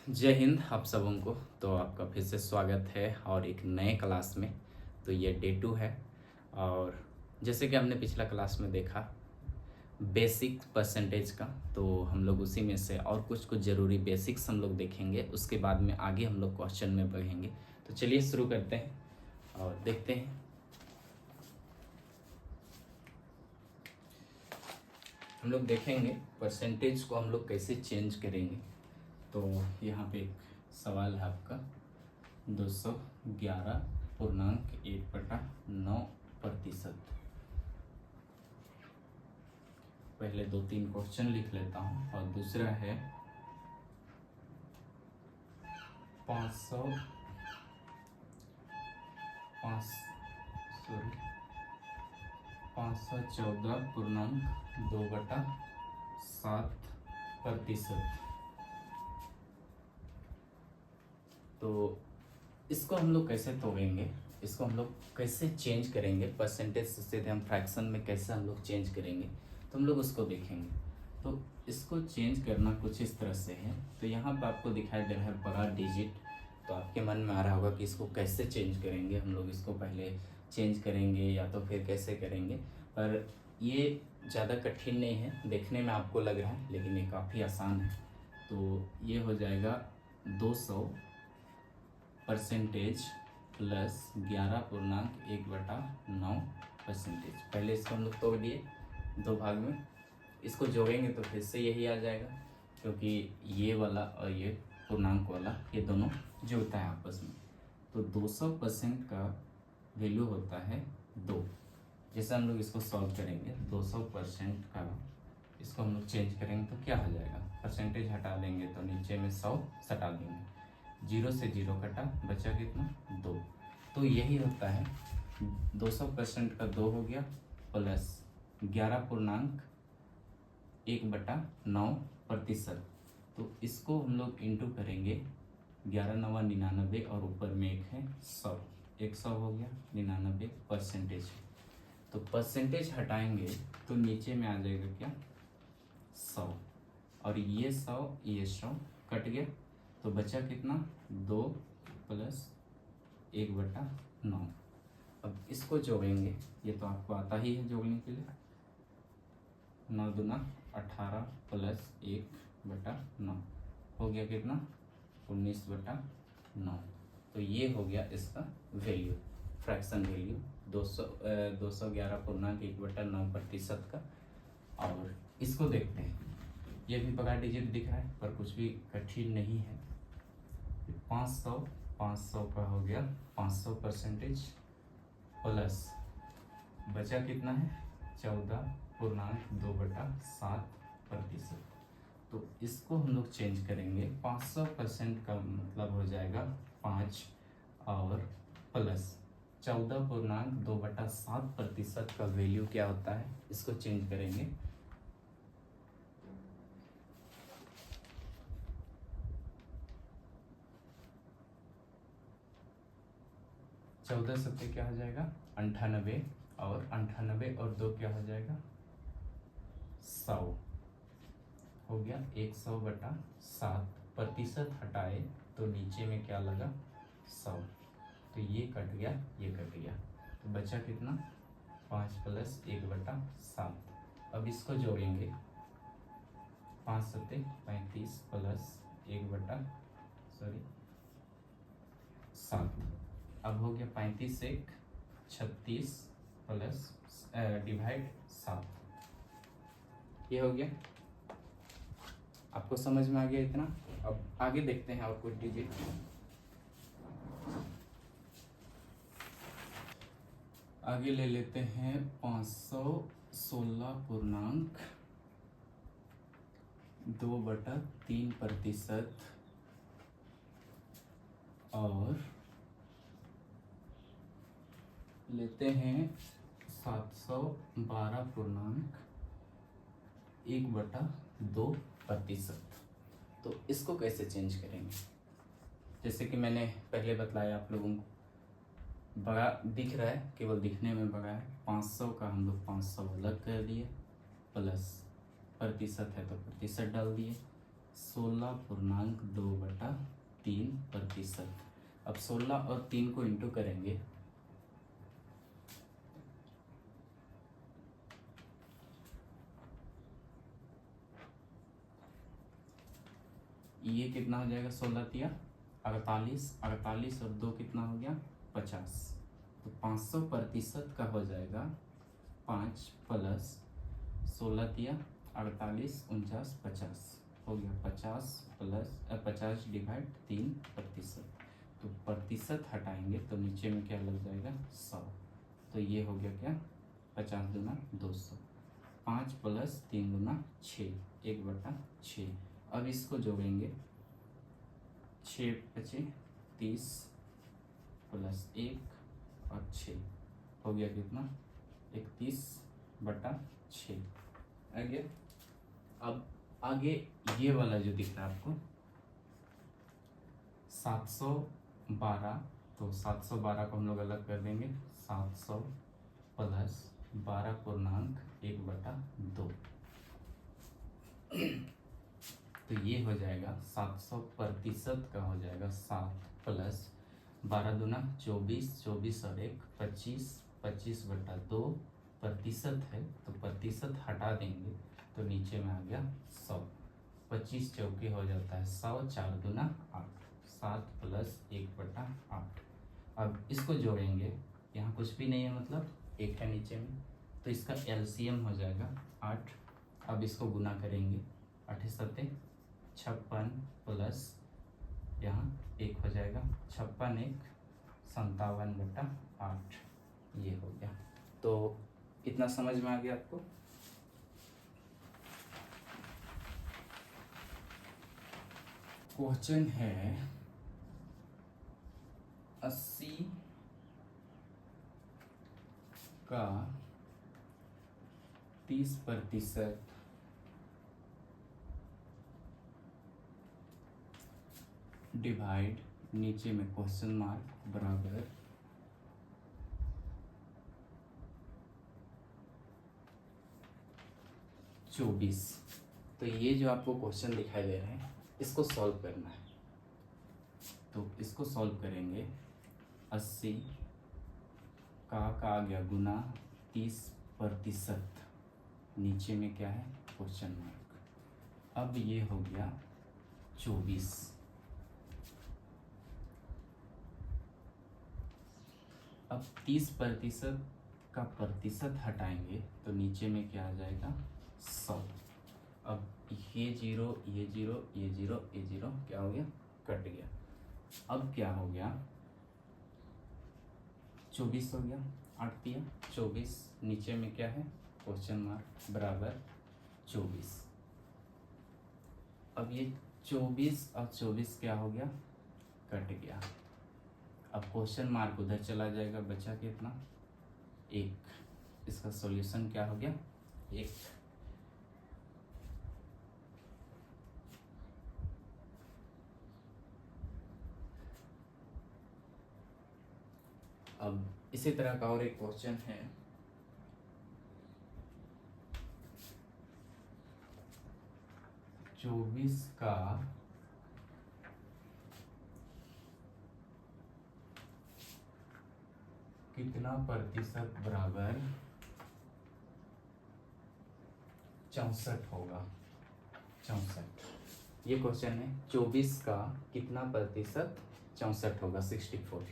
जय हिंद आप सबों को। तो आपका फिर से स्वागत है और एक नए क्लास में। तो ये डे 2 है और जैसे कि हमने पिछला क्लास में देखा बेसिक परसेंटेज का, तो हम लोग उसी में से और कुछ कुछ ज़रूरी बेसिक्स हम लोग देखेंगे। उसके बाद में आगे हम लोग क्वेश्चन में बढ़ेंगे। तो चलिए शुरू करते हैं और देखते हैं। हम लोग देखेंगे परसेंटेज को हम लोग कैसे चेंज करेंगे। तो यहाँ पे एक सवाल है आपका 211.1/9%। पहले 2-3 क्वेश्चन लिख लेता हूँ और दूसरा है 500 514.2/7%। तो इसको हम लोग कैसे तोड़ेंगे, इसको हम लोग कैसे चेंज करेंगे, परसेंटेज से सीधे हम फ्रैक्शन में कैसे हम लोग चेंज करेंगे, तो हम लोग उसको देखेंगे। तो इसको चेंज करना कुछ इस तरह से है। तो यहाँ पर आपको दिखाई दे रहा है बड़ा डिजिट। तो आपके मन में आ रहा होगा कि इसको कैसे चेंज करेंगे, हम लोग इसको पहले चेंज करेंगे या तो फिर कैसे करेंगे। पर ये ज़्यादा कठिन नहीं है, देखने में आपको लग रहा है लेकिन ये काफ़ी आसान है। तो ये हो जाएगा 200 परसेंटेज प्लस 11.1/9%। पहले इसको हम लोग तोड़ दिए 2 भाग में, इसको जोड़ेंगे तो फिर से यही आ जाएगा, क्योंकि ये वाला और ये पूर्णांक वाला ये दोनों जुड़ता है आपस में। तो 200% का वैल्यू होता है 2। जैसे हम लोग इसको सॉल्व करेंगे 200% का, इसको हम लोग चेंज करेंगे तो क्या हो जाएगा, परसेंटेज हटा देंगे तो नीचे में 100 सटा देंगे, 0 से 0 कटा, बचा कितना 2। तो यही होता है 200% का 2 हो गया प्लस 11.1/9%। तो इसको हम लोग इंटू करेंगे 11 9 99 और ऊपर में एक है 100, 100 हो गया 99 परसेंटेज। तो परसेंटेज हटाएंगे तो नीचे में आ जाएगा क्या 100, और ये 100 कट गया तो बचा कितना 2 प्लस 1/9। अब इसको जोड़ेंगे, ये तो आपको आता ही है जोड़ने के लिए, 9 दूना 18 प्लस 1/9 हो गया कितना 19/9। तो ये हो गया इसका वैल्यू, फ्रैक्शन वैल्यू 211.1/9% का। और इसको देखते हैं, ये भी बड़ा डिजिट दिख रहा है पर कुछ भी कठिन नहीं है। 500 का हो गया 500 परसेंटेज प्लस बचा कितना है 14.2/7%। तो इसको हम लोग चेंज करेंगे, 500% का मतलब हो जाएगा 5 और प्लस 14.2/7% का वैल्यू क्या होता है, इसको चेंज करेंगे। चौदह सत्ते क्या हो जाएगा 98, और 98 और 2 क्या हो जाएगा 100 हो गया 100/7%। हटाए तो नीचे में क्या लगा 100, तो ये कट गया ये कट गया, तो बचा कितना 5 प्लस 1/7। अब इसको जोड़ेंगे 5 सत्ते 35 प्लस 1/7। अब हो गया 35 से 36 प्लस डिवाइड 7, ये हो गया। आपको समझ में आ गया इतना। अब आगे देखते हैं और कुछ डिजिट। आगे ले लेते हैं 516.2/3%, और लेते हैं 712.1/2%। तो इसको कैसे चेंज करेंगे, जैसे कि मैंने पहले बतलाया आप लोगों को, बड़ा दिख रहा है, केवल दिखने में बड़ा है। 500 का हम लोग 500 अलग कर दिए, प्लस प्रतिशत है तो प्रतिशत डाल दिए, 16.2/3%। अब 16 और 3 को इंटू करेंगे, ये कितना हो जाएगा, 16 तिया 48, 48 और 2 कितना हो गया 50। तो 500% का हो जाएगा 5 प्लस 16 तिया 48, 49, 50 हो गया 50 प्लस 50 डिवाइड 3%। तो प्रतिशत हटाएंगे तो नीचे में क्या लग जाएगा 100। तो ये हो गया क्या 50 दूना 200, 5 प्लस 3 दूना 6, 1/6। अब इसको जोड़ेंगे, 6 बचे 30 प्लस 1 और 6 हो गया कितना 31/6 आ गया। अब आगे ये वाला जो दिख रहा है आपको 712, तो 712 को हम लोग अलग कर देंगे, 700 प्लस 12.1/2। तो ये हो जाएगा 700% का हो जाएगा 7 प्लस 12 दूना 24, 24 और 1 25, 25/2 प्रतिशत है, तो प्रतिशत हटा देंगे तो नीचे में आ गया 100। 25 चौके हो जाता है 100, 4 दूना 8, 7 प्लस 1/8। अब इसको जोड़ेंगे, यहाँ कुछ भी नहीं है मतलब 1 है नीचे में, तो इसका एलसीएम हो जाएगा 8। अब इसको गुना करेंगे, 8 7 56 प्लस यहाँ 1 हो जाएगा 56 1 57/8। ये हो गया। तो इतना समझ में आ गया आपको। क्वेश्चन है 80 का 30% डिवाइड, नीचे में क्वेश्चन मार्क बराबर 24। तो ये जो आपको क्वेश्चन दिखाई दे रहा है इसको सॉल्व करना है। तो इसको सॉल्व करेंगे, 80 का आ गया गुना 30%, नीचे में क्या है क्वेश्चन मार्क। अब ये हो गया 24। अब 30% का प्रतिशत हटाएंगे तो नीचे में क्या आ जाएगा 100। अब ये 0, ये 0, ये 0, ये 0 क्या हो गया कट गया। अब क्या हो गया 24 हो गया, 8 दिया 24, नीचे में क्या है क्वेश्चन मार्क बराबर 24। अब ये 24 और 24 क्या हो गया कट गया। अब क्वेश्चन मार्क उधर चला जाएगा, बचा कितना 1। इसका सॉल्यूशन क्या हो गया 1। अब इसी तरह का और एक क्वेश्चन है, चौबीस का 64% बराबर 64 होगा। 64 ये क्वेश्चन है, 24 का कितना प्रतिशत 64 होगा 64।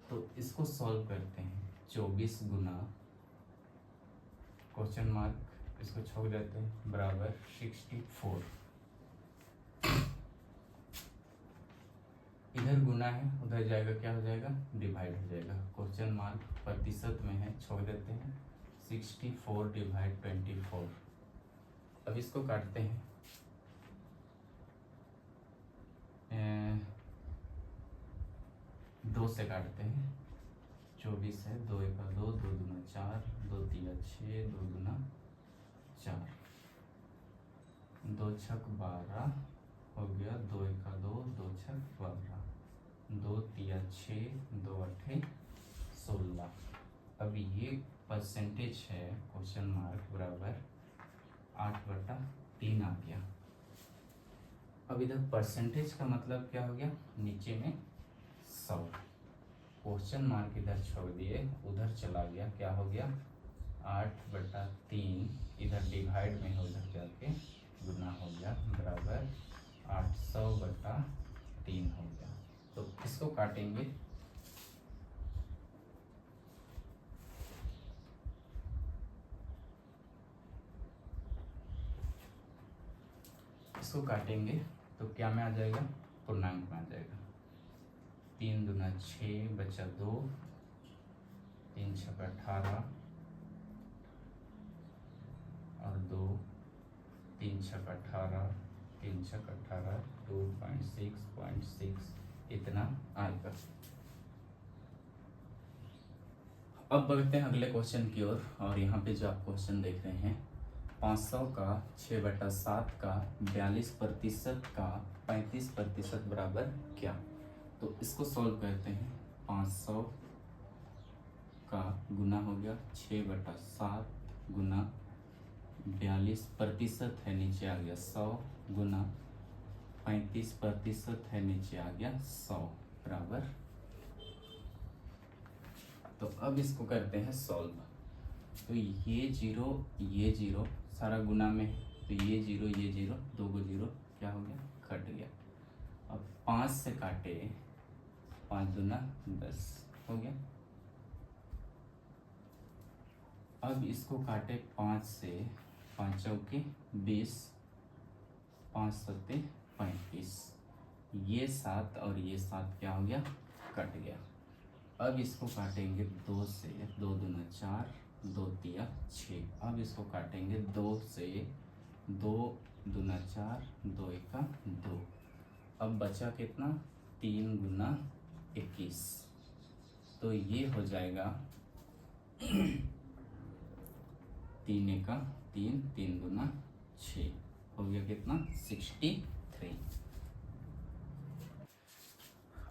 तो इसको सॉल्व करते हैं, 24 गुना क्वेश्चन मार्क, इसको छोड़ देते हैं बराबर 64। इधर गुना है उधर जाएगा क्या हो जाएगा डिवाइड हो जाएगा। क्वेश्चन मार्क प्रतिशत में है, छोड़ देते हैं 64 डिवाइड 24। अब इसको काटते हैं, 2 से काटते हैं, 24 है, 2 1 2, 2 दूना 4, 2 3 6, 2 दूना 4, 2 छक 12 हो गया, 2 1 2, 2 छक 12, 2 3 6, 2 8 16। अब ये परसेंटेज है क्वेश्चन मार्क बराबर 8/3 आ गया। अब इधर परसेंटेज का मतलब क्या हो गया, नीचे में 100, क्वेश्चन मार्क इधर छोड़ दिए, उधर चला गया, क्या हो गया 8/3, इधर डिवाइड में है उधर जाके गुना हो गया, बराबर 800/3 हो गया। तो इसको काटेंगे, इसको काटेंगे तो क्या में आ जाएगा, पूर्णांक में आ जाएगा। 3 दूना 6 बचा 2, 3 छक्का 18 और 2, 3 छक्का 18, 3 छक्का 18, 2.6 इतना आएगा। अब बढ़ते हैं अगले क्वेश्चन की ओर। और यहाँ पे जो आप क्वेश्चन देख रहे हैं, 500 का 6/7 का 42% का 35% बराबर क्या। तो इसको सॉल्व करते हैं। 500 का गुना हो गया 6/7 गुना 42% है, नीचे आ गया 100 गुना 35% है, नीचे आ गया 100 बराबर। तो अब इसको करते हैं सॉल्व। तो ये जीरो सारा गुना में है, तो ये जीरो 2 को जीरो क्या हो गया, कट गया। अब 5 से काटे, 5 दूना 10 हो गया। अब इसको काटे 5 से, 5 चौके 20, 5 सत्ते 35, ये 7 और ये 7 क्या हो गया, कट गया। अब इसको काटेंगे 2 से, 2 दूना 4, 2 तिया 6। अब इसको काटेंगे 2 से, 2 दूना 4, 2 एका 2। अब बचा कितना, 3 गुना 21, तो ये हो जाएगा 3 एका 3, 3 गुना 6, हो गया कितना 63।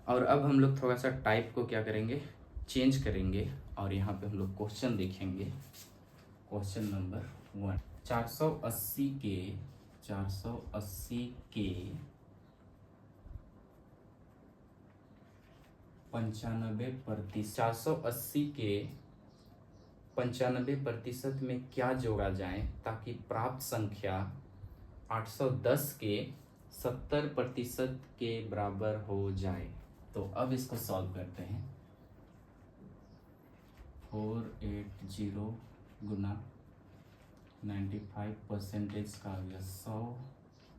और अब हम लोग थोड़ा सा टाइप को क्या करेंगे, चेंज करेंगे। और यहाँ पे हम लोग क्वेश्चन देखेंगे। क्वेश्चन नंबर 1, 480 के 95% में क्या जोड़ा जाए ताकि प्राप्त संख्या 810 के 70% के बराबर हो जाए। तो अब इसको सॉल्व करते हैं। 480 गुना 95% का आ गया 100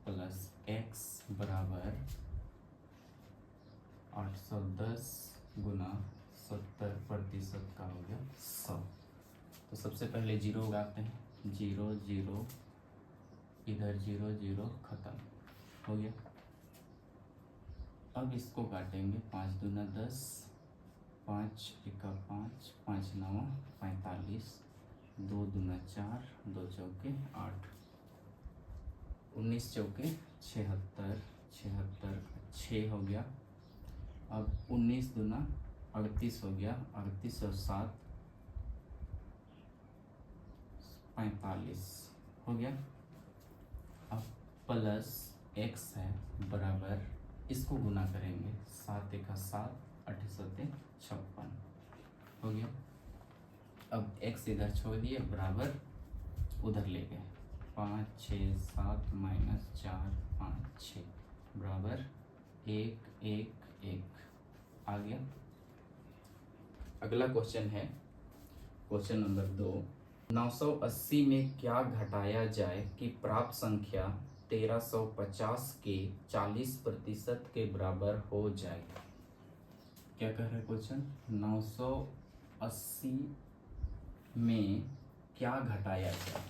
प्लस x बराबर 810 गुना 70% का हो गया 100। तो सबसे पहले जीरो उगाते हैं, 0 0 इधर 0 0 खत्म हो गया। अब इसको काटेंगे, 5 दूना 10, 5 एका 5, 5 नवा 45, 2 दूना 4, 2 चौके 8, 19 चौके 76, 6 हो गया। अब 19 दूना 38 हो गया, 38 और 7 45 हो गया। अब प्लस x है बराबर, इसको गुना करेंगे, 7 एका 7, 8 सत्ते 56 हो गया। अब x इधर छोड़ दिए, बराबर उधर ले गए, 5 6 7 माइनस 4 5 6 बराबर 1 1 1 आ गया। अगला क्वेश्चन है क्वेश्चन नंबर 2, 980 में क्या घटाया जाए कि प्राप्त संख्या 1350 के 40% के बराबर हो जाए। क्या कह रहा है क्वेश्चन, 980 में क्या घटाया जाए।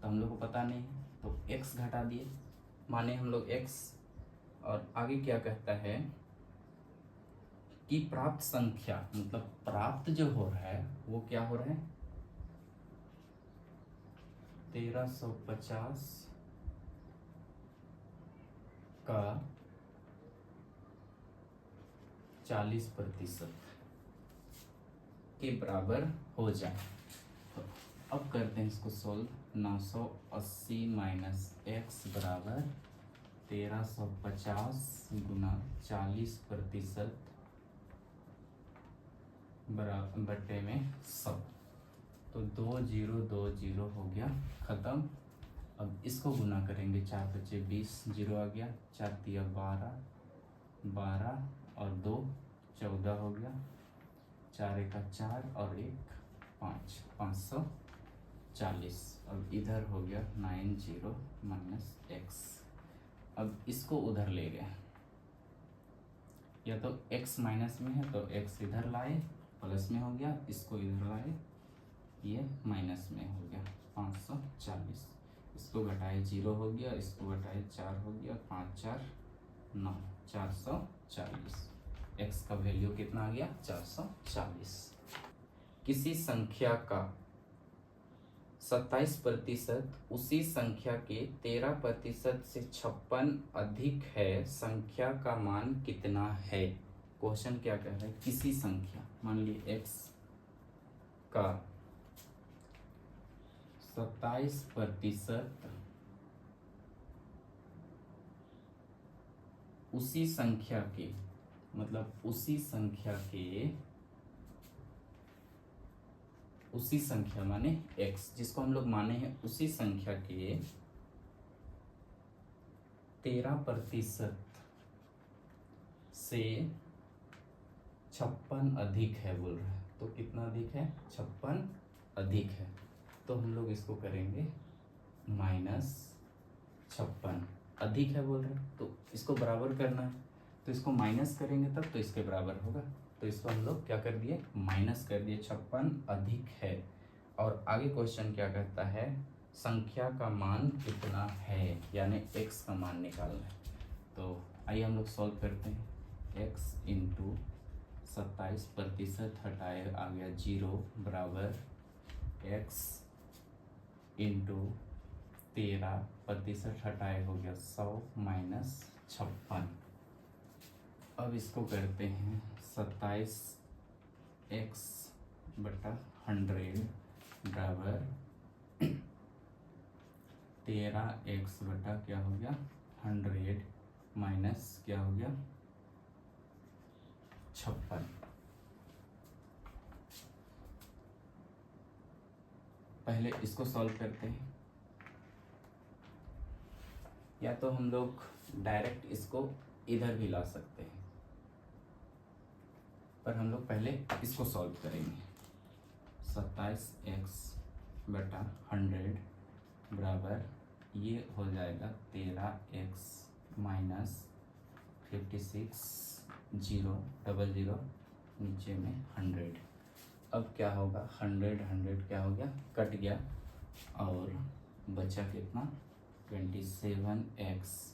तो हम लोग को पता नहीं है, तो x घटा दिए, माने हम लोग x। और आगे क्या कहता है कि प्राप्त संख्या, मतलब प्राप्त जो हो रहा है वो क्या हो रहा है, 1350 का 40% के बराबर हो जाए। तो अब करते हैं इसको सॉल्व। 980 माइनस x बराबर 1350 गुना 40% बटे में 100। तो 2020 हो गया खत्म। अब इसको गुना करेंगे, 4 बचे 20, 0 आ गया, 4 तिया 12, 12 और 2 14 हो गया, 4 एका 4 और 1 5, 540। अब इधर हो गया 90 माइनस x। अब इसको उधर ले गए, या तो x माइनस में है तो x इधर लाए, प्लस में हो गया, इसको इधर लाए, ये माइनस में हो गया 540। इसको घटाए 0 हो गया, इसको घटाए 4 हो गया, 5 4 9, 440। x का वैल्यू कितना आ गया? 440। किसी संख्या का 27% उसी संख्या के 13% से 56 अधिक है, संख्या का मान कितना है? क्वेश्चन क्या कह रहा है? किसी संख्या, मान ली x का 27% उसी संख्या के, मतलब उसी संख्या माने x, जिसको हम लोग माने हैं उसी संख्या के 13% से 56 अधिक है बोल रहा है। तो कितना अधिक है? 56 अधिक है। तो हम लोग इसको करेंगे -56, अधिक है बोल रहे हैं तो इसको बराबर करना है, तो इसको माइनस करेंगे तब तो इसके बराबर होगा। तो इसको हम लोग क्या कर दिए? माइनस कर दिए। 56 अधिक है। और आगे क्वेश्चन क्या कहता है? संख्या का मान कितना है, यानी x का मान निकालना है। तो आइए हम लोग सॉल्व करते हैं। x इंटू 27% हटाए आ गया 0 बराबर x इंटू 13% हटाए हो गया 100 माइनस 56। अब इसको करते हैं 27x बटा 100 बराबर 13x बटा क्या हो गया 100 माइनस क्या हो गया 56। पहले इसको सॉल्व करते हैं, या तो हम लोग डायरेक्ट इसको इधर भी ला सकते हैं, पर हम लोग पहले इसको सॉल्व करेंगे। 27x बटा 100 बराबर ये हो जाएगा 13x माइनस 56 0 डबल 0 नीचे में 100। अब क्या होगा? 100 क्या हो गया? कट गया और बचा कितना? 27x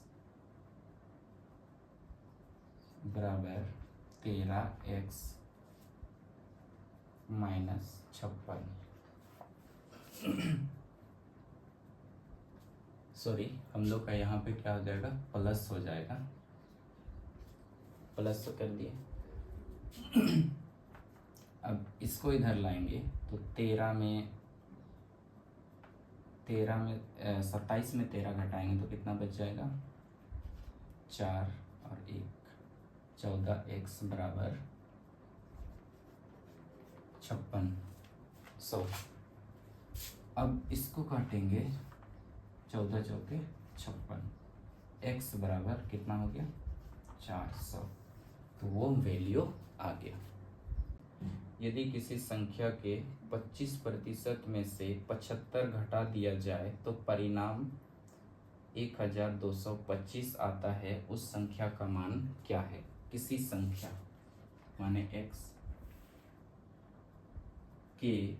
बराबर 13x माइनस 56। सॉरी, हम लोग का यहाँ पे क्या हो जाएगा? प्लस हो जाएगा। प्लस तो कर दिए। अब इसको इधर लाएंगे तो 27 में 13 घटाएंगे तो कितना बच जाएगा? 4 और 1 14x बराबर 5600। अब इसको काटेंगे 14 चौके 56, x बराबर कितना हो गया? 400। तो वो वैल्यू आ गया। यदि किसी संख्या के 25% में से 75 घटा दिया जाए तो परिणाम 1225 आता है, उस संख्या का मान क्या है? किसी संख्या माने x के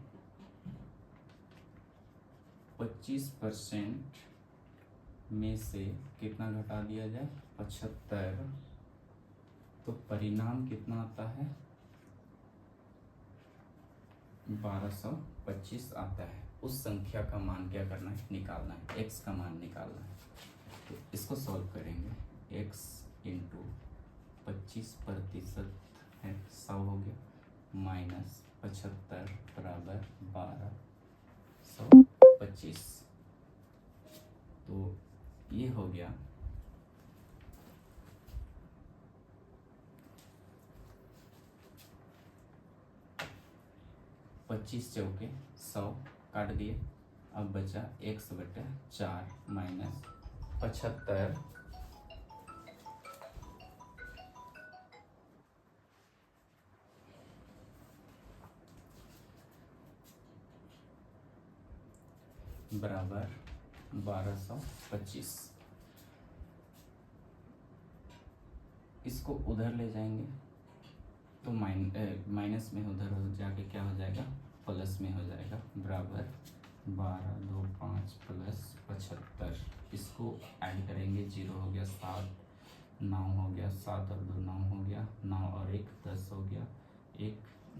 25% में से कितना घटा दिया जाए? 75, तो परिणाम कितना आता है? 1225 आता है। उस संख्या का मान क्या करना है? निकालना है, x का मान निकालना है। तो इसको सॉल्व करेंगे। x इंटू 25% है 100 हो गया, माइनस 75 बराबर 1225। तो ये हो गया 25 चौके 100 काट दिए। अब बचा x/4 माइनस 75 बराबर 1225। इसको उधर ले जाएंगे तो माइनस में उधर हो जाके क्या हो जाएगा, प्लस में हो जाएगा, बराबर 12 2 5 प्लस 75। इसको ऐड करेंगे, 0 हो गया 7, 9 हो गया 7 और 2 9 हो गया, 9 और 1 10 हो गया, 1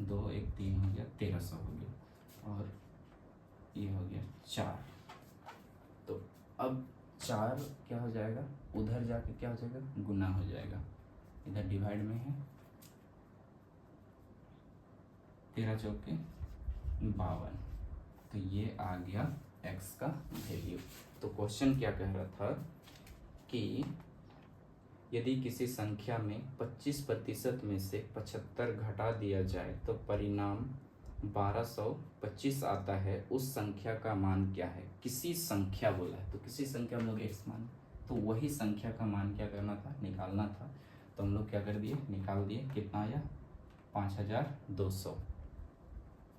2 1 3 हो गया, 1300 हो गया और ये हो गया 4। तो अब 4 क्या हो जाएगा, उधर जाके क्या हो जाएगा, गुना हो जाएगा। इधर डिवाइड में है 13 चौके 52। तो ये आ गया x का वैल्यू। तो क्वेश्चन क्या कह रहा था कि यदि किसी संख्या में 25% में से 75 घटा दिया जाए तो परिणाम 1225 आता है, उस संख्या का मान क्या है। किसी संख्या बोला है तो किसी संख्या हम लोग x मान, तो वही संख्या का मान क्या करना था, निकालना था। तो हम लोग क्या कर दिए, निकाल दिए। कितना आया, 5200।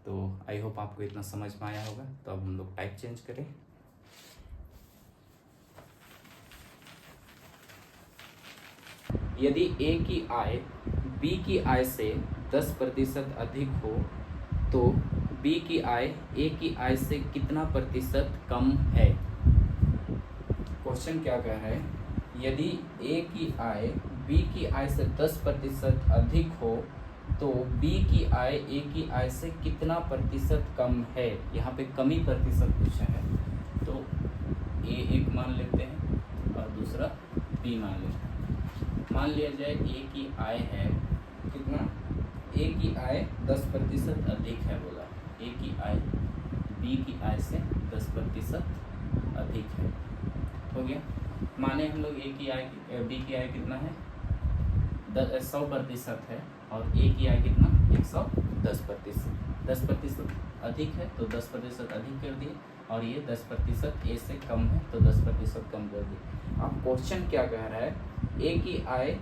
तो आई होप आपको इतना समझ में आया होगा। तो अब हम लोग टाइप चेंज करें। यदि a की आय b की आय से 10% अधिक हो तो b की आय a की आय से कितना प्रतिशत कम है। क्वेश्चन क्या कह रहा है, यदि a की आय b की आय से 10% अधिक हो तो b की आय a की आय से कितना प्रतिशत कम है। यहाँ पे कमी प्रतिशत पूछा है, तो a एक मान लेते हैं और दूसरा b मान लेते हैं। मान लिया जाए a की आय है कितना, a की आय 10% अधिक है बोला, a की आय b की आय से 10% अधिक है। हो गया, माने हम लोग a की आय b की आय कितना है, 100% है और a की आय कितना, 110%। 10% अधिक है तो 10% अधिक कर दिए और ये 10% a से कम है तो 10% कम कर दिए। अब क्वेश्चन क्या कह रहा है, a की आय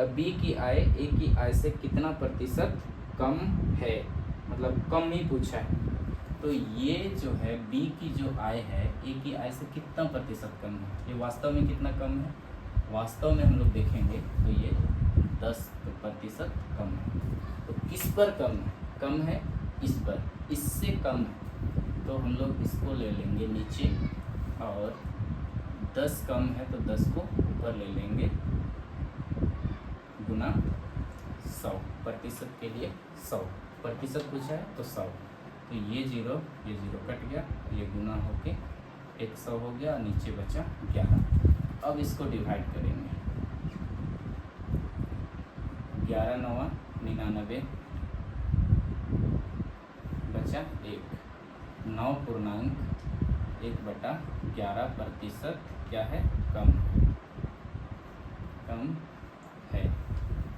b की आय a की आय से कितना प्रतिशत कम है, मतलब कम ही पूछा है। तो ये जो है b की जो आय है a की आय से कितना प्रतिशत कम है, ये वास्तव में कितना कम है, वास्तव में हम लोग देखेंगे तो ये 10% कम है। तो किस पर कम है, कम है इस पर, इससे कम है तो हम लोग इसको ले लेंगे नीचे और 10 कम है तो 10 को ऊपर ले लेंगे, गुना 100%। के लिए 100% पूछा है तो 100। तो ये जीरो कट गया, ये गुना होके 100 हो गया, नीचे बचा 11। अब इसको डिवाइड करेंगे, 11 9 99 बचा 1, 9.1/11% क्या है, कम है।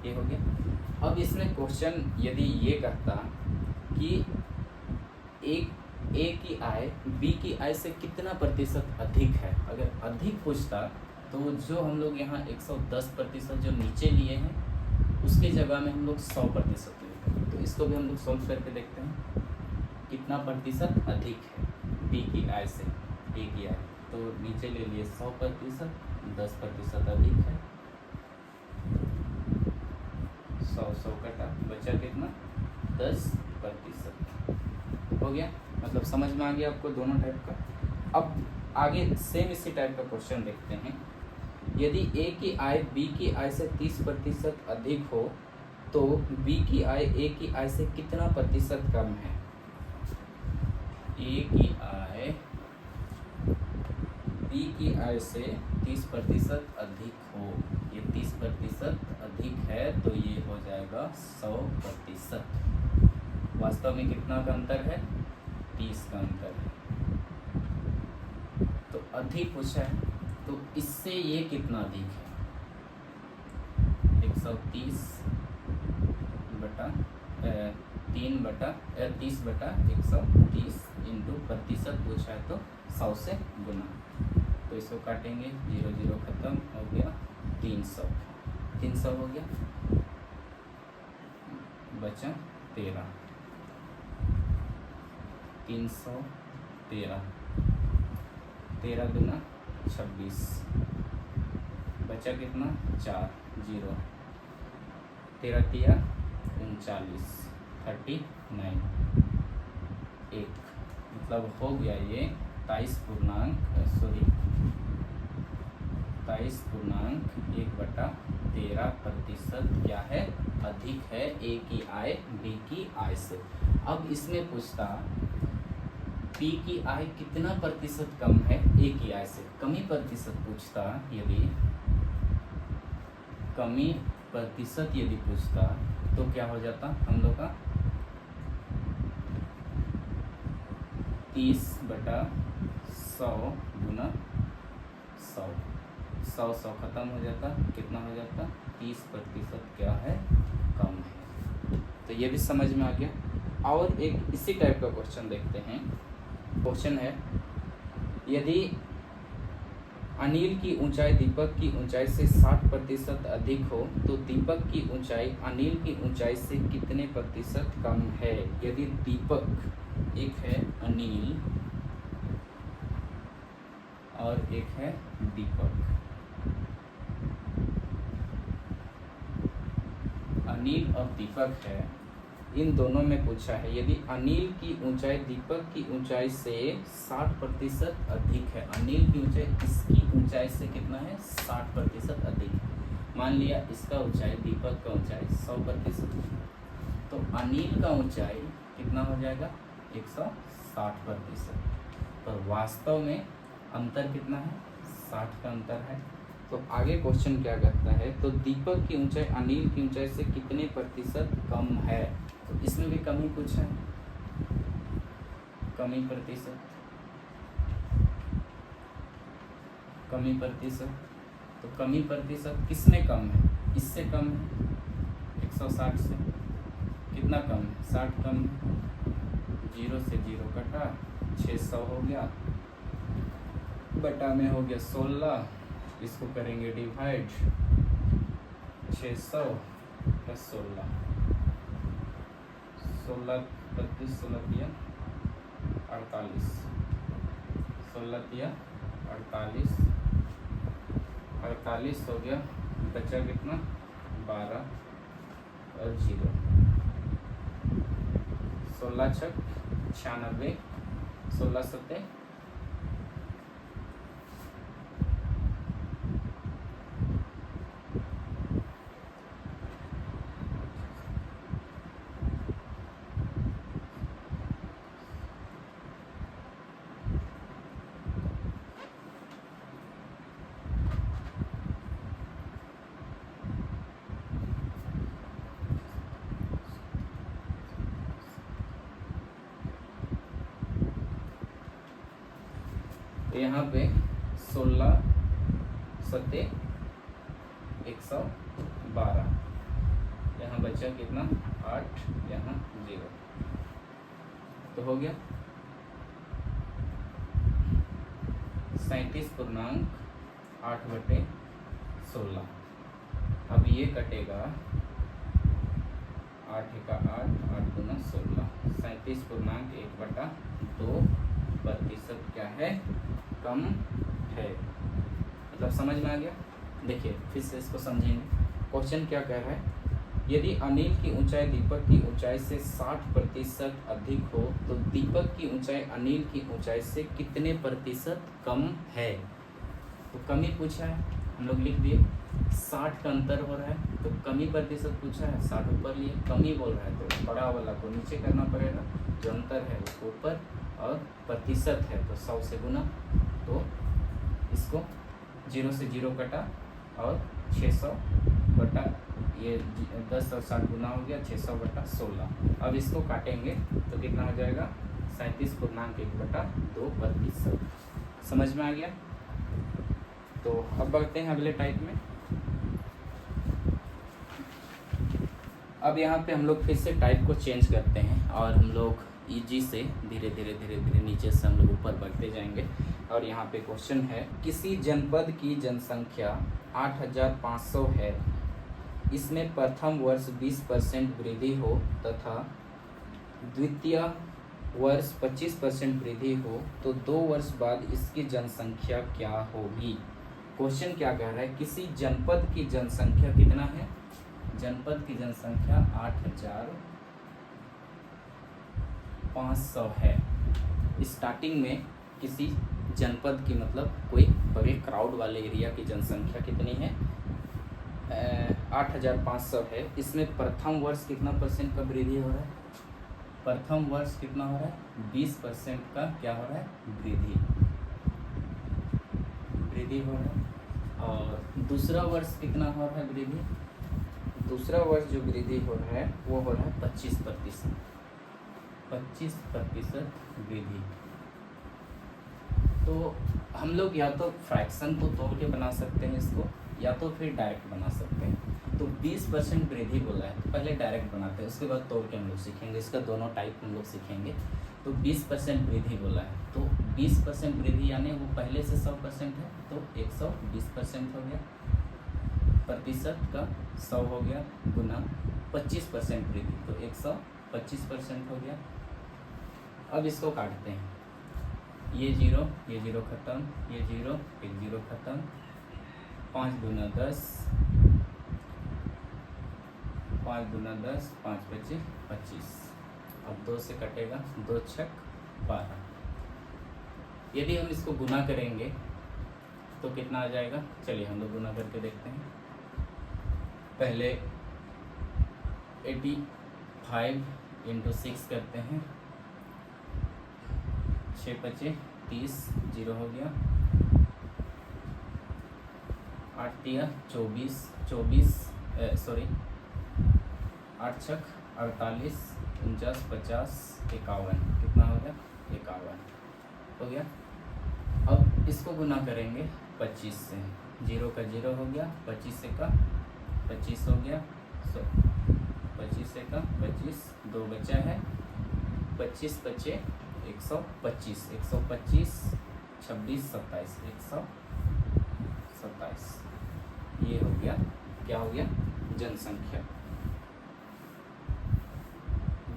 ये हो गया। अब इसमें क्वेश्चन यदि ये कहता कि a की आय b की आय से कितना प्रतिशत अधिक है, अगर अधिक पूछता तो जो हम लोग यहाँ 110% जो नीचे लिए हैं उसके जगह में हम लोग 100% लेते। तो इसको भी हम लोग सॉल्व करके देखते हैं, कितना प्रतिशत अधिक है b की आय से a की आय। तो नीचे ले लिए 100%, 10% अधिक है, 100 कटा, बचा कितना, 10% हो गया। मतलब समझ में आ गया आपको दोनों टाइप का। अब आगे सेम इसी टाइप का क्वेश्चन देखते हैं। यदि a की आय b की आय से 30% अधिक हो तो b की आय a की आय से कितना प्रतिशत कम है। a की आय b की आय से 30% अधिक हो, ये 30% अधिक है तो ये हो जाएगा 100%। वास्तव में कितना का अंतर है, 30 का अंतर है। तो अधिक पूछा है तो इससे ये कितना अधिक है, 130/30 30/130 इंटू प्रतिशत पूछा है तो 100 से गुना। तो इसको काटेंगे, 0 0 खत्म हो गया, 300 हो गया, बचा 13, 313, 13 दूना 26, बचा कितना 4, 0, 13 तिया 39, 39, 1, मतलब हो गया ये 23.1/13% क्या है, अधिक है ए की आय बी की आय से। अब इसमें पूछता पी की आय कितना प्रतिशत कम है ए की आय से, कमी प्रतिशत पूछता, यदि कमी प्रतिशत यदि पूछता तो क्या हो जाता हम लोग का 30/100 गुना 100, 100 खत्म हो जाता, कितना हो जाता 30% क्या है, कम है। तो ये भी समझ में आ गया। और एक इसी टाइप का क्वेश्चन देखते हैं। क्वेश्चन है, यदि अनिल की ऊंचाई दीपक की ऊंचाई से 60% अधिक हो तो दीपक की ऊंचाई अनिल की ऊंचाई से कितने प्रतिशत कम है। यदि दीपक, एक है अनिल और एक है दीपक, अनिल और दीपक है, इन दोनों में पूछा है यदि अनिल की ऊंचाई दीपक की ऊंचाई से 60% अधिक है, अनिल की ऊंचाई इसकी ऊंचाई से कितना है 60% अधिक है, मान लिया इसका ऊंचाई दीपक का ऊंचाई 100%, तो अनिल का ऊंचाई कितना हो जाएगा 160%, पर वास्तव में अंतर कितना है 60 का अंतर है। तो आगे क्वेश्चन क्या कहता है, तो दीपक की ऊंचाई अनिल की ऊंचाई से कितने प्रतिशत कम है। तो इसमें भी कमी पूछा है, कमी प्रतिशत, कमी प्रतिशत, तो कमी प्रतिशत किसमें कम है, इससे कम है 160 से, कितना कम है 60 कम, 0 से 0 कटा, 600 हो गया, बटा में हो गया 16, इसको करेंगे डिवाइड, 600 प्लस 16, 16 32, 16 तिया 48, 16 तिया 48, 48 हो गया, बचा कितना 12 और 0, 16 छक 96, 16 सत्ते 112, यहाँ पे 16 सत्ते 112, यहाँ बचा कितना 8, यहाँ 0, तो हो गया 37.8/16। अब ये कटेगा 8 का 8, 8 दूना 16, 37.1/2% क्या है, कम है। मतलब समझ में आ गया। देखिए फिर से इसको समझेंगे। क्वेश्चन क्या कह रहा है, यदि अनिल की ऊंचाई दीपक की ऊंचाई से 60% अधिक हो तो दीपक की ऊंचाई अनिल की ऊंचाई से कितने प्रतिशत कम है। तो कमी पूछा है, हम लोग लिख दिए 60 का अंतर हो रहा है, तो कमी प्रतिशत पूछा है 60 ऊपर लिए, कमी बोल रहा है तो बड़ा वाला को नीचे करना पड़ेगा, जो अंतर है उसको ऊपर, और प्रतिशत है तो 100 से गुना, तो इसको 0 से 0 कटा और 600 बटा ये 10 और 60 गुना हो गया 600/16। अब इसको काटेंगे तो कितना हो जाएगा 37.1/2%। समझ में आ गया। तो अब बढ़ते हैं अगले टाइप में। अब यहाँ पे हम लोग फिर से टाइप को चेंज करते हैं और हम लोग ईजी से धीरे धीरे नीचे से हम लोग ऊपर बढ़ते जाएंगे। और यहाँ पे क्वेश्चन है, किसी जनपद की जनसंख्या 8500 है, इसमें प्रथम वर्ष 20% वृद्धि हो तथा द्वितीय वर्ष 25% वृद्धि हो तो 2 वर्ष बाद इसकी जनसंख्या क्या होगी। क्वेश्चन क्या कह रहा है, किसी जनपद की जनसंख्या कितना है, जनपद की जनसंख्या 8500 है। स्टार्टिंग में किसी जनपद की मतलब कोई बड़े क्राउड वाले एरिया की जनसंख्या कितनी है, 8500 है। इसमें प्रथम वर्ष कितना परसेंट का वृद्धि हो रहा है, प्रथम वर्ष कितना हो रहा है, 20% का क्या हो रहा है, वृद्धि हो रहा है। और दूसरा वर्ष कितना हो रहा है वृद्धि, दूसरा वर्ष जो वृद्धि हो रहा है वो हो रहा है 25% वृद्धि। तो हम लोग या तो फ्रैक्शन को तोड़ के बना सकते हैं इसको, या तो फिर डायरेक्ट बना सकते हैं। तो 20% वृद्धि बोला है, तो पहले डायरेक्ट बनाते हैं, उसके बाद तोड़ के हम लोग सीखेंगे, इसका दोनों टाइप हम लोग सीखेंगे। तो 20% वृद्धि बोला है, तो 20% वृद्धि यानी वो पहले से 100% है, तो 120% हो गया, प्रतिशत का 100 हो गया, गुना 25% वृद्धि, तो 125% हो गया। अब इसको काटते हैं, ये जीरो खत्म, ये जीरो, एक जीरो खत्म, 5 दूना 10, 5 दूना 10, 5 बचे 25। अब 2 से कटेगा, 2 छक 12। यदि हम इसको गुना करेंगे तो कितना आ जाएगा, चलिए हम लोग गुना करके देखते हैं। पहले 85 × 6 करते हैं, 6 बचे 30, जीरो हो गया, 8 दिया 24, 8 छक 48, 49, 50, 51, कितना हो गया, 51 हो गया। अब इसको गुना करेंगे 25 से, 0 का 0 हो गया, 25 से का 25 हो गया, 25 से का 25, 2 बचा है, 25 बचे 125, 125, 26, 27, 127। ये हो गया, क्या हो गया, जनसंख्या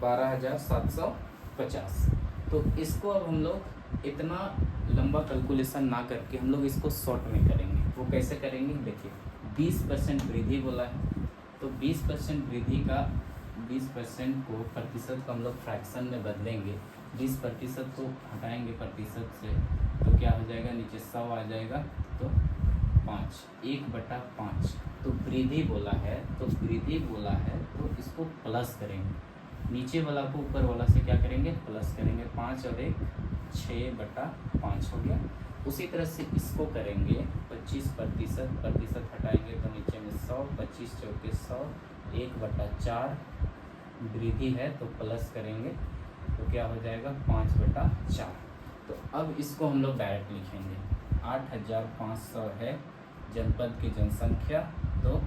12,750। तो इसको अब हम लोग इतना लंबा कैलकुलेशन ना करके हम लोग इसको शॉर्ट में करेंगे। वो कैसे करेंगे, देखिए 20% वृद्धि बोला है, तो 20% वृद्धि का 20% को प्रतिशत को हम लोग फ्रैक्शन में बदलेंगे, 20% को हटाएंगे प्रतिशत से, तो क्या हो जाएगा, नीचे 100 आ जाएगा, तो 5, 1/5। तो वृद्धि बोला है, तो इसको प्लस करेंगे, नीचे वाला को ऊपर वाला से क्या करेंगे, प्लस करेंगे, 5 और 1 6/5 हो गया। उसी तरह से इसको करेंगे 25% हटाएंगे तो नीचे में 100, 25 चौके 100, 1/4 वृद्धि है तो प्लस करेंगे तो क्या हो जाएगा, 5/4। तो अब इसको हम लोग डायरेक्ट लिखेंगे, 8500 है जनपद की जनसंख्या। तो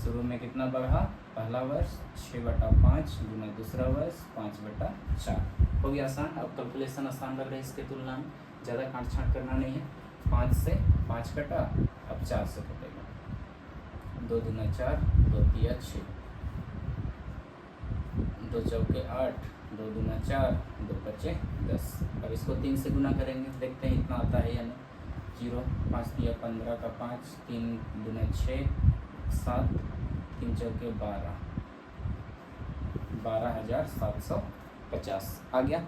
शुरू में कितना बढ़ा, पहला वर्ष 6/5 गुना दूसरा वर्ष 5/4 हो गया आसान। अब कैलकुलेशन आसान लग रहा है इसके तुलना में, ज़्यादा काट छाँट करना नहीं है। 5 से 5 कटा, अब 4 से कटेगा, 2 दूना 4, 2 तिया 6, 2 चौके 8, 2 दूना 4, 2 बचे 10। अब इसको 3 से गुना करेंगे, देखते हैं इतना आता है या नहीं। 0, 5 तिया 15 का 5, 3 दूना 6, 7, 3 चौके 12, 12,750 आ गया।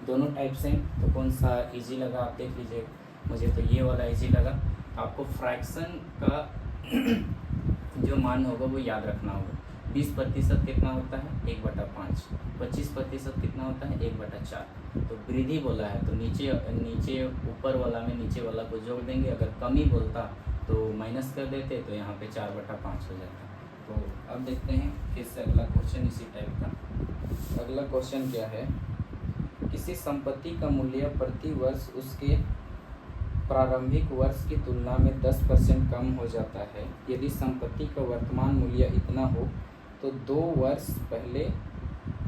दोनों टाइप से, तो कौन सा इजी लगा आप देख लीजिए। मुझे तो ये वाला इजी लगा। आपको फ्रैक्शन का जो मान होगा वो याद रखना होगा। 20% कितना होता है, 1/5। 25% कितना होता है, 1/4। तो वृद्धि बोला है तो नीचे ऊपर वाला में नीचे वाला को जोड़ देंगे। अगर कमी बोलता तो माइनस कर देते, तो यहाँ पे 4/5 हो जाता। तो अब देखते हैं फिर से अगला क्वेश्चन इसी टाइप का। अगला क्वेश्चन क्या है, किसी संपत्ति का मूल्य प्रति वर्ष उसके प्रारंभिक वर्ष की तुलना में 10% कम हो जाता है। यदि संपत्ति का वर्तमान मूल्य इतना हो तो 2 वर्ष पहले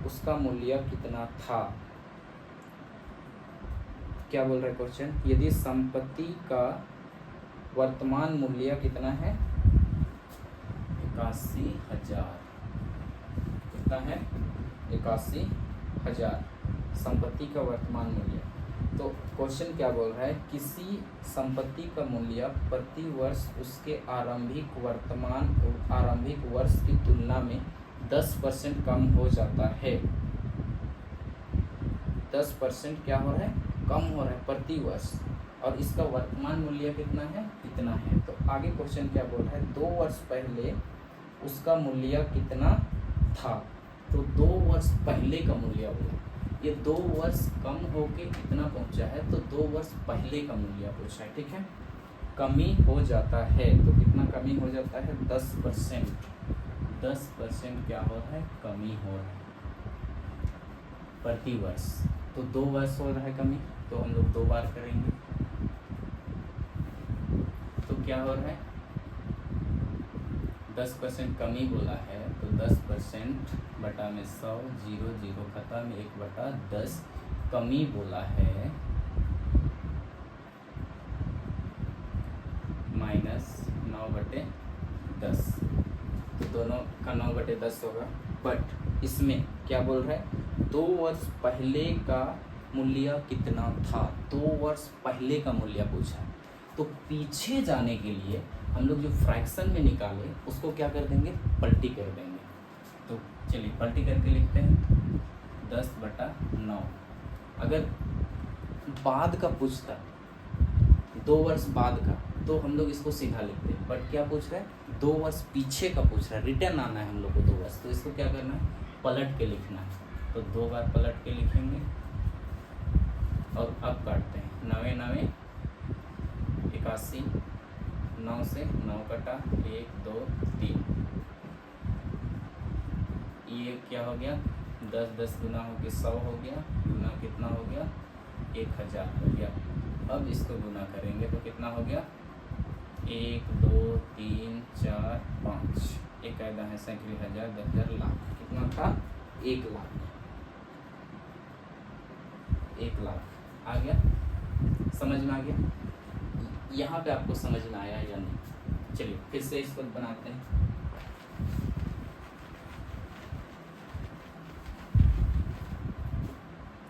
उसका मूल्य कितना था। क्या बोल रहा है क्वेश्चन, यदि संपत्ति का वर्तमान मूल्य कितना है 81,000, कितना है 81,000 संपत्ति का वर्तमान मूल्य। तो क्वेश्चन क्या बोल रहा है, किसी संपत्ति का मूल्य प्रति वर्ष उसके आरंभिक वर्ष की तुलना में 10% कम हो जाता है। 10% क्या हो रहा है, कम हो रहा है प्रति वर्ष, और इसका वर्तमान मूल्य कितना है, इतना है। तो आगे क्वेश्चन क्या बोल रहा है, 2 वर्ष पहले उसका मूल्य कितना था। तो 2 वर्ष पहले का मूल्य बोला, ये 2 वर्ष कम होके कितना पहुंचा है, तो 2 वर्ष पहले का मूल्य पूछा है, ठीक है। कमी हो जाता है, तो कितना कमी हो जाता है, 10%। 10% क्या हो रहा है, कमी हो रहा है प्रति वर्ष। तो 2 वर्ष हो रहा है कमी, तो हम लोग 2 बार करेंगे। तो क्या हो रहा है, 10% कमी बोला है, तो 10% बटा में 100, 0 0 खत्म, 1/10 कमी बोला है, -9/10। तो दोनों का 9/10 होगा। बट इसमें क्या बोल रहा है, 2 वर्ष पहले का मूल्य कितना था। 2 वर्ष पहले का मूल्य पूछा है, तो पीछे जाने के लिए हम लोग जो फ्रैक्शन में निकाले उसको क्या कर देंगे, पलटी कर देंगे। तो चलिए पलटी करके लिखते हैं, 10/9। अगर बाद का पूछता, 2 वर्ष बाद का, तो हम लोग इसको सीधा लिखते हैं। बट क्या पूछ रहा है, 2 वर्ष पीछे का पूछ रहा है, रिटर्न आना है हम लोग को 2 वर्ष, तो इसको क्या करना है, पलट के लिखना है। तो 2 बार पलट के लिखेंगे और अब काटते हैं, 9 9 81, 9 से 9 कटा, 1 2 3, ये क्या हो गया, 10 10 गुना हो गया 100 हो गया, गुना कितना हो गया, 1000 हो गया। अब इसको गुना करेंगे तो कितना हो गया, 1 2 3 4 5, 1 है 37,000, 10,000, लाख। कितना था, 1 लाख। 1 लाख आ गया, समझ में आ गया। यहाँ पे आपको समझ में आया या नहीं। चलिए फिर से इसको बनाते हैं।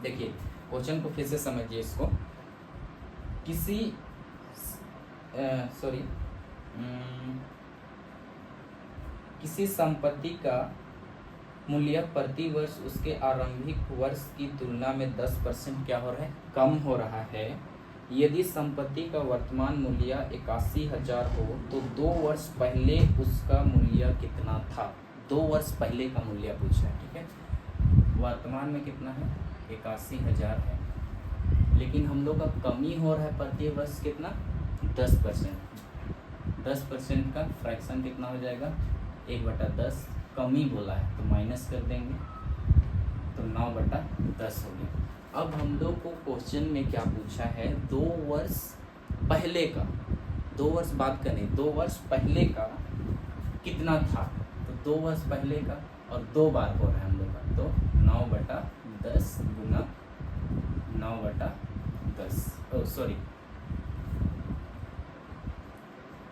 देखिए क्वेश्चन को फिर से समझिए इसको। किसी संपत्ति का मूल्य प्रति वर्ष उसके आरंभिक वर्ष की तुलना में 10% क्या हो रहा है, कम हो रहा है। यदि संपत्ति का वर्तमान मूल्य 81,000 हो तो 2 वर्ष पहले उसका मूल्य कितना था। 2 वर्ष पहले का मूल्य पूछा है, ठीक है। वर्तमान में कितना है, 81,000 है, लेकिन हम लोग का कमी हो रहा है प्रति वर्ष कितना, 10%। 10% का फ्रैक्शन कितना हो जाएगा, 1/10। कमी बोला है तो माइनस कर देंगे, तो 9/10 हो गया। अब हम लोग को क्वेश्चन में क्या पूछा है, 2 वर्ष पहले का, 2 वर्ष बाद का नहीं, 2 वर्ष पहले का कितना था। तो 2 वर्ष पहले का और 2 बार हो रहा है हम लोग का, तो 9/10 गुना 9/10, 10/9,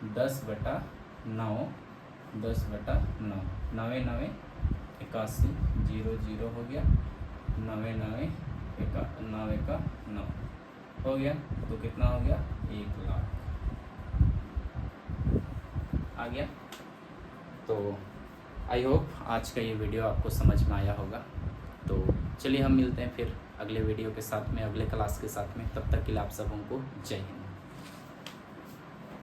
10/9, 9 9 81, 0 0 हो गया, 9 9 9 हो गया, तो कितना हो गया, 1 लाख आ गया। तो आई होप आज का ये वीडियो आपको समझ में आया होगा। तो चलिए हम मिलते हैं फिर अगले वीडियो के साथ में, अगले क्लास के साथ में। तब तक के लिए आप सबों को जय हिंद।